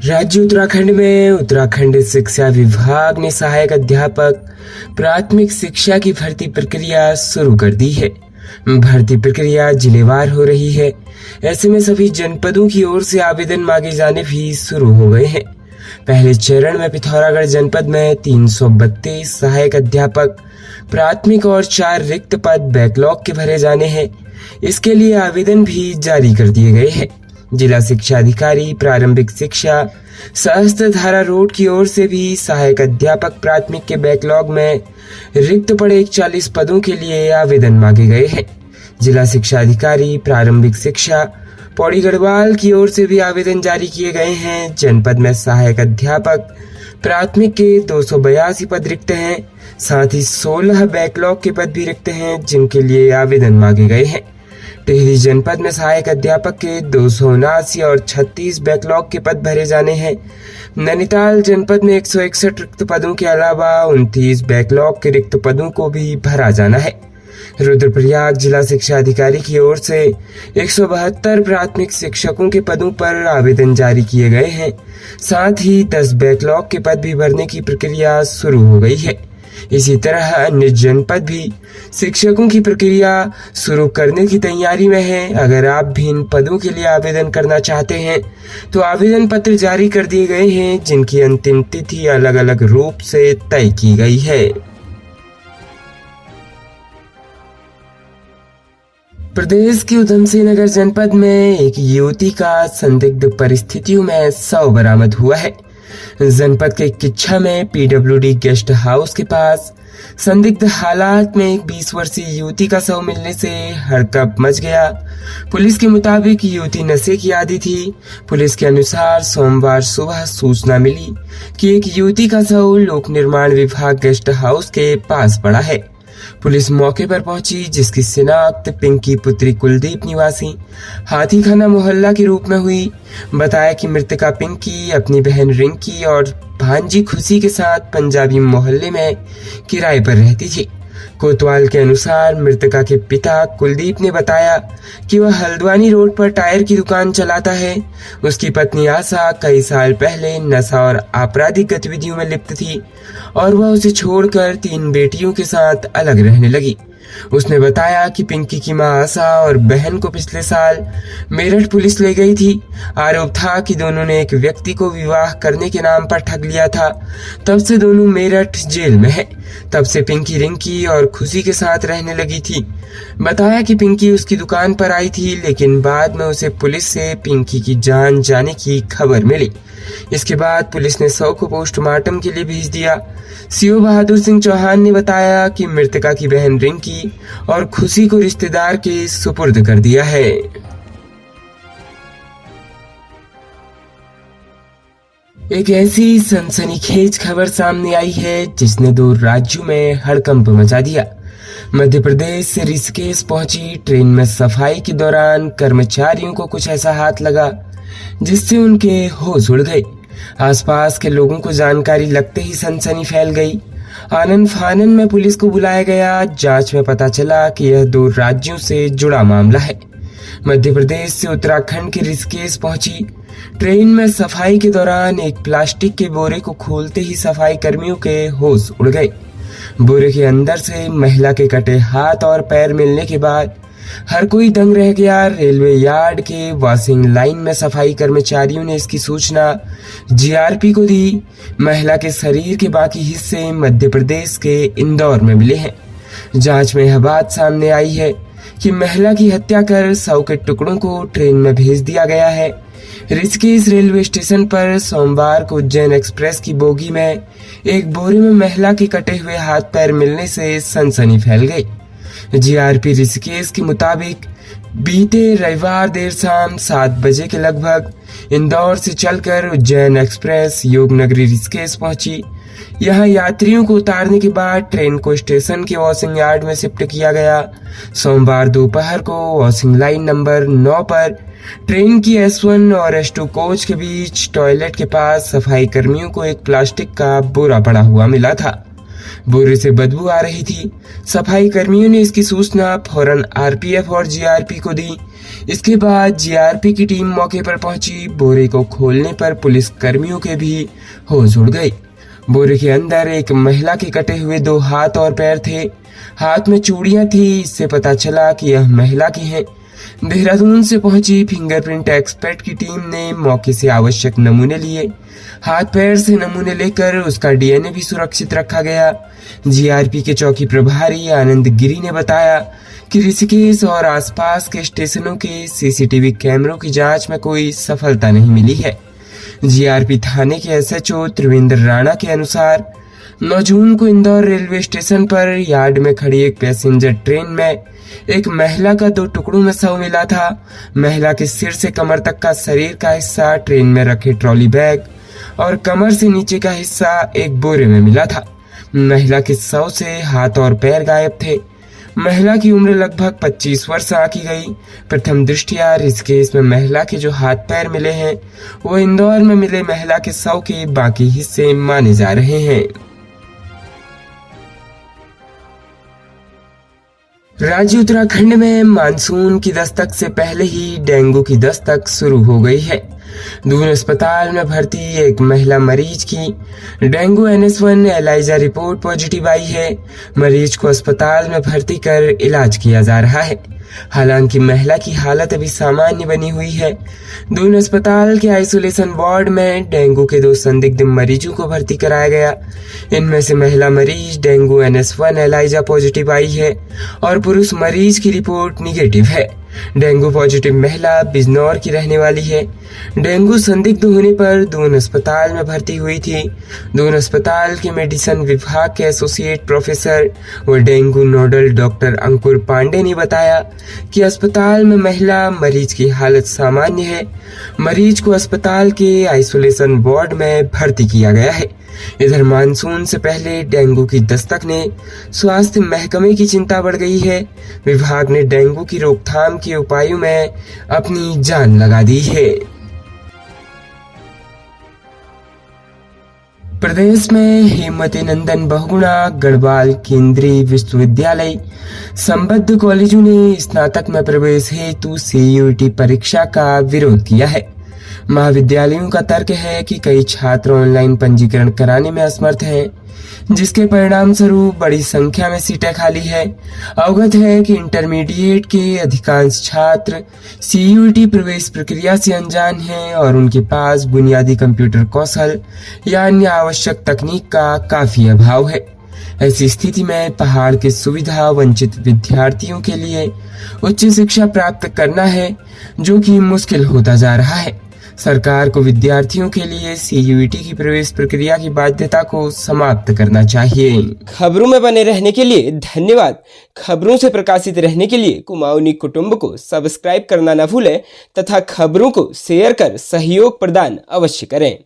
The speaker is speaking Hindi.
राज्य उत्तराखंड में उत्तराखंड शिक्षा विभाग ने सहायक अध्यापक प्राथमिक शिक्षा की भर्ती प्रक्रिया शुरू कर दी है। भर्ती प्रक्रिया जिलेवार हो रही है। ऐसे में सभी जनपदों की ओर से आवेदन मांगे जाने भी शुरू हो गए हैं। पहले चरण में पिथौरागढ़ जनपद में 332 सहायक अध्यापक प्राथमिक और 4 रिक्त पद बैकलॉग के भरे जाने हैं। इसके लिए आवेदन भी जारी कर दिए गए हैं। जिला शिक्षा अधिकारी प्रारंभिक शिक्षा सहस्त्रधारा रोड की ओर से भी सहायक अध्यापक प्राथमिक के बैकलॉग में रिक्त पड़े 41 पदों के लिए आवेदन मांगे गए हैं। जिला शिक्षा अधिकारी प्रारंभिक शिक्षा पौड़ी गढ़वाल की ओर से भी आवेदन जारी किए गए हैं। जनपद में सहायक अध्यापक प्राथमिक के 282 पद रिक्त हैं। साथ ही 16 बैकलॉग के पद भी रिक्त हैं, जिनके लिए आवेदन मांगे गए हैं। टिहरी जनपद में सहायक अध्यापक के 279 और 36 बैकलॉग के पद भरे जाने हैं। नैनीताल जनपद में 161 रिक्त पदों के अलावा 29 बैकलॉग के रिक्त पदों को भी भरा जाना है। रुद्रप्रयाग जिला शिक्षा अधिकारी की ओर से 172 प्राथमिक शिक्षकों के पदों पर आवेदन जारी किए गए हैं। साथ ही 10 बैकलॉग के पद भी भरने की प्रक्रिया शुरू हो गई है। इसी तरह अन्य जनपद भी शिक्षकों की प्रक्रिया शुरू करने की तैयारी में है। अगर आप भी इन पदों के लिए आवेदन करना चाहते हैं तो आवेदन पत्र जारी कर दिए गए हैं, जिनकी अंतिम तिथि अलग अलग रूप से तय की गई है। प्रदेश के उधमसिंह नगर जनपद में एक युवती का संदिग्ध परिस्थितियों में शव बरामद हुआ है। जनपद के किच्छा में पीडब्ल्यूडी गेस्ट हाउस के पास संदिग्ध हालात में एक 20 वर्षीय युवती का शव मिलने से हड़कंप मच गया। पुलिस के मुताबिक युवती नशे की आदी थी। पुलिस के अनुसार सोमवार सुबह सूचना मिली कि एक युवती का शव लोक निर्माण विभाग गेस्ट हाउस के पास पड़ा है। पुलिस मौके पर पहुंची, जिसकी शिनाख्त पिंकी पुत्री कुलदीप निवासी हाथीखाना मोहल्ला के रूप में हुई। बताया कि मृतका पिंकी अपनी बहन रिंकी और भांजी खुशी के साथ पंजाबी मोहल्ले में किराए पर रहती थी। कोतवाल के अनुसार मृतका के पिता कुलदीप ने बताया कि वह हल्द्वानी रोड पर टायर की दुकान चलाता है। उसकी पत्नी आशा कई साल पहले नशा और आपराधिक गतिविधियों में लिप्त थी और वह उसे छोड़कर 3 बेटियों के साथ अलग रहने लगी। उसने बताया कि पिंकी की मां आशा और बहन को पिछले साल मेरठ पुलिस ले गई थी। आरोप था कि दोनों ने एक व्यक्ति को विवाह करने के नाम पर ठग लिया था। तब से दोनों मेरठ जेल में है। तब से पिंकी रिंकी और खुशी के साथ रहने लगी थी। बताया कि पिंकी उसकी दुकान पर आई थी, लेकिन बाद में उसे पुलिस से पिंकी की जान जाने की खबर मिली। इसके बाद पुलिस ने शव को पोस्टमार्टम के लिए भेज दिया। सीओ बहादुर सिंह चौहान ने बताया कि मृतका की बहन रिंकी और खुशी को रिश्तेदार के सुपुर्द कर दिया है। एक ऐसी सनसनीखेज खबर सामने आई है जिसने 2 राज्यों में हड़कंप मचा दिया। मध्य प्रदेश से ऋषिकेश पहुंची ट्रेन में सफाई के दौरान कर्मचारियों को कुछ ऐसा हाथ लगा जिससे उनके होश उड़ गए। आसपास के लोगों को जानकारी लगते ही सनसनी फैल गई। आनन फानन में पुलिस को बुलाया गया। जांच में पता चला कि यह 2 राज्यों से जुड़ा मामला है। मध्य प्रदेश से उत्तराखंड के ऋषिकेश पहुंची ट्रेन में सफाई के दौरान एक प्लास्टिक के बोरे को खोलते ही सफाई कर्मियों के होश उड़ गए। बोरे के अंदर से महिला के कटे हाथ और पैर मिलने के बाद हर कोई दंग रह गया। रेलवे यार्ड के वॉशिंग लाइन में सफाई कर्मचारियों ने इसकी सूचना जीआरपी को दी। महिला के शरीर के बाकी हिस्से मध्य प्रदेश के इंदौर में मिले हैं। जांच में यह बात सामने आई है कि महिला की हत्या कर शव के टुकड़ों को ट्रेन में भेज दिया गया है। ऋषिकेश रेलवे स्टेशन पर सोमवार को उज्जैन एक्सप्रेस की बोगी में एक बोरे में महिला के कटे हुए हाथ पैर मिलने से सनसनी फैल गई। जीआरपी ऋषिकेश के मुताबिक बीते रविवार देर शाम 7 बजे के लगभग इंदौर से चलकर उज्जैन एक्सप्रेस योगनगरी ऋषिकेश पहुंची। यहां यात्रियों को उतारने के बाद ट्रेन को स्टेशन के वॉशिंग यार्ड में शिफ्ट किया गया। सोमवार दोपहर को वॉशिंग लाइन नंबर 9 पर ट्रेन की S1 और S2 कोच के बीच टॉयलेट के पास सफाई कर्मियों को एक प्लास्टिक का बोरा पड़ा हुआ मिला था। बोरे से बदबू आ रही थी। सफाई कर्मियों ने इसकी सूचना फौरन आरपीएफ और जीआरपी को दी। इसके बाद जीआरपी की टीम मौके पर पहुंची। बोरे को खोलने पर पुलिस कर्मियों के भी होश उड़ गई। बोरे के अंदर एक महिला के कटे हुए 2 हाथ और पैर थे। हाथ में चूड़ियां थी। इससे पता चला कि यह महिला की हैं। देहरादून से पहुंची फिंगरप्रिंट एक्सपर्ट की टीम ने मौके से आवश्यक नमूने लिए। हाथ पैर से नमूने लेकर उसका डीएनए भी सुरक्षित रखा गया। जीआरपी के चौकी प्रभारी आनंद गिरी ने बताया कि ऋषिकेश और आसपास के स्टेशनों के सीसीटीवी कैमरों की जांच में कोई सफलता नहीं मिली है। जीआरपी थाने के एसएचओ त्रिवेंद्र राणा के अनुसार 9 जून को इंदौर रेलवे स्टेशन पर यार्ड में खड़ी एक पैसेंजर ट्रेन में एक महिला का 2 टुकड़ों में शव मिला था। महिला के सिर से कमर तक का शरीर का हिस्सा ट्रेन में रखे ट्रॉली बैग और कमर से नीचे का हिस्सा एक बोरे में मिला था। महिला के शव से हाथ और पैर गायब थे। महिला की उम्र लगभग 25 वर्ष आंकी गई। प्रथम दृष्टया इस केस में महिला के जो हाथ पैर मिले हैं वो इंदौर में मिले महिला के शव के बाकी हिस्से माने जा रहे हैं। राज्य उत्तराखंड में मानसून की दस्तक से पहले ही डेंगू की दस्तक शुरू हो गई है। दून अस्पताल में भर्ती एक महिला मरीज की dengue NH1 ELISA report positive आई है। मरीज को अस्पताल में भर्ती कर इलाज किया जा रहा है। हालांकि महिला की हालत अभी सामान्य बनी हुई है। दून अस्पताल के आइसोलेशन वार्ड में डेंगू के 2 संदिग्ध मरीजों को भर्ती कराया गया। इनमें से महिला मरीज डेंगू NH1 एलाइजा पॉजिटिव आई है और पुरुष मरीज की रिपोर्ट निगेटिव है। डेंगू पॉजिटिव महिला बिजनौर की रहने वाली है। डेंगू संदिग्ध होने पर दून अस्पताल में भर्ती हुई थी। दून अस्पताल के मेडिसिन विभाग के एसोसिएट प्रोफेसर व डेंगू नोडल डॉक्टर अंकुर पांडे ने बताया कि अस्पताल में महिला मरीज की हालत सामान्य है। मरीज को अस्पताल के आइसोलेशन वार्ड में भर्ती किया गया है। इधर मानसून से पहले डेंगू की दस्तक ने स्वास्थ्य महकमे की चिंता बढ़ गई है। विभाग ने डेंगू की रोकथाम के उपायों में अपनी जान लगा दी है। प्रदेश में हेमवती नंदन बहुगुणा गढ़वाल केंद्रीय विश्वविद्यालय संबद्ध कॉलेजों ने स्नातक में प्रवेश हेतु CUET परीक्षा का विरोध किया है। महाविद्यालयों का तर्क है कि कई छात्र ऑनलाइन पंजीकरण कराने में असमर्थ हैं, जिसके परिणाम स्वरूप बड़ी संख्या में सीटें खाली है। अवगत है कि इंटरमीडिएट के अधिकांश छात्र CUET प्रवेश प्रक्रिया से अनजान हैं और उनके पास बुनियादी कंप्यूटर कौशल या अन्य आवश्यक तकनीक का काफी अभाव है। ऐसी स्थिति में पहाड़ के सुविधा वंचित विद्यार्थियों के लिए उच्च शिक्षा प्राप्त करना है, जो कि मुश्किल होता जा रहा है। सरकार को विद्यार्थियों के लिए CUET की प्रवेश प्रक्रिया की बाध्यता को समाप्त करना चाहिए। खबरों में बने रहने के लिए धन्यवाद। खबरों से प्रकाशित रहने के लिए कुमाऊनी कुटुंब को सब्सक्राइब करना न भूलें तथा खबरों को शेयर कर सहयोग प्रदान अवश्य करें।